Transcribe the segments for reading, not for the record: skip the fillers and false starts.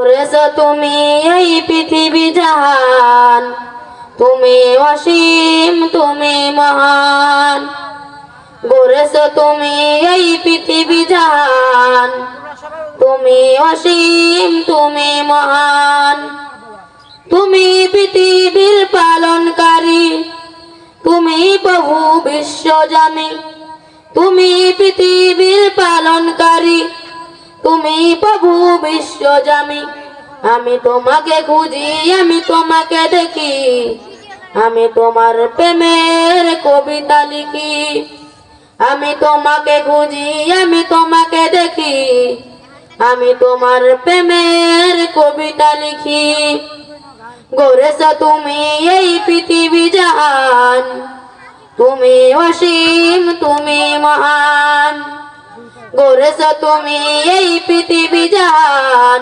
গড়েছ তুমি এই পৃথিবী জাহান, তুমি অসীম তুমি মহান। গড়েছ তুমি এই পৃথিবী জাহান, তুমি অসীম তুমি মহান। তুমি পৃথিবীর পালনকারী, তুমি প্রভু বিশ্বজামী। তুমি পৃথিবীর পালনকারী, তুমি প্রভু বিশ্বজামী। আমি তোমাকে খুঁজি, আমি তোমাকে দেখি, আমি তোমার প্রেমের কবিতা লিখি। আমি তোমাকে খুঁজি, আমি তোমাকে দেখি, আমি তোমার প্রেমের কবিতা লিখি। গড়েছ তুমি এই পৃথিবী জাহান, তুমি অসীম তুমি মহান। গড়েছ তুমি এই পৃথিবী জাহান,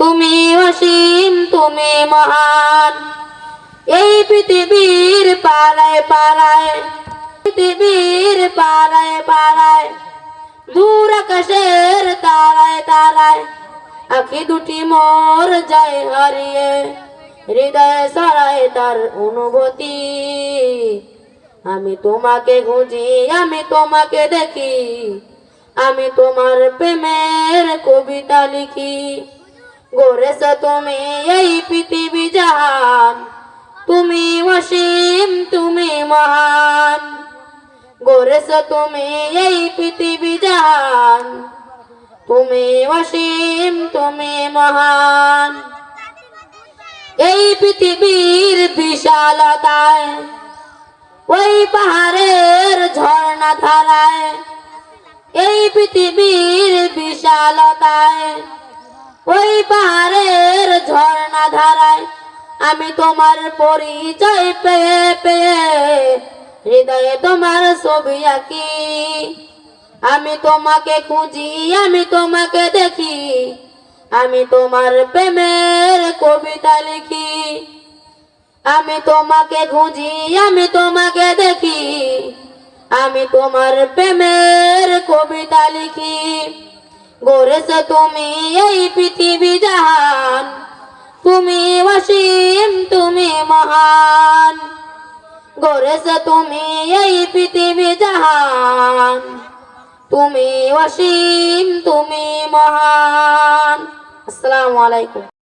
তুমি অসীম তুমি মহান। এই পৃথিবীর পাড়ায় পাড়ায়, পৃথিবীর পাড়ায় পাড়ায়, দূর আকাশের তারায় তারায়, আখি দুটি মোর যায় হারিয়ে, হৃদয়ে ছড়ায় তার অনুভূতি। আমি তোমাকে খুঁজি, আমি তোমাকে দেখি, আমি তোমার প্রেমের কবিতা লিখি। গড়েছ তুমি এই পৃথিবী জাহান, তুমি অসীম তুমি মহান। গড়েছ তুমি এই পৃথিবী জাহান, তুমি অসীম তুমি মহান। এই পৃথিবীর বিশালতায়, ওই পাহাড়ের ঝর্ণা ধারায়, এই পৃথিবীর বিশালতায়, ওই পাহাড়ের ঝর্ণা ধারায়, আমি তোমার পরিচয় পেয়ে পেয়ে হৃদয়ে তোমার ছবি আঁকি। আমি তোমাকে খুঁজি, আমি তোমাকে দেখি, আমি তোমার প্রেমের কবিতা লিখি। আমি তোমাকে খুঁজি, আমি তোমাকে দেখি, আমি তোমার প্রেমের কবিতা লিখি। গড়েছ তুমি এই পৃথিবী জাহান, তুমি অসীম তুমি মহান। গড়েছ তুমি এই পৃথিবী জাহান, তুমি অসীম তুমি মহান। আসসালামু আলাইকুম।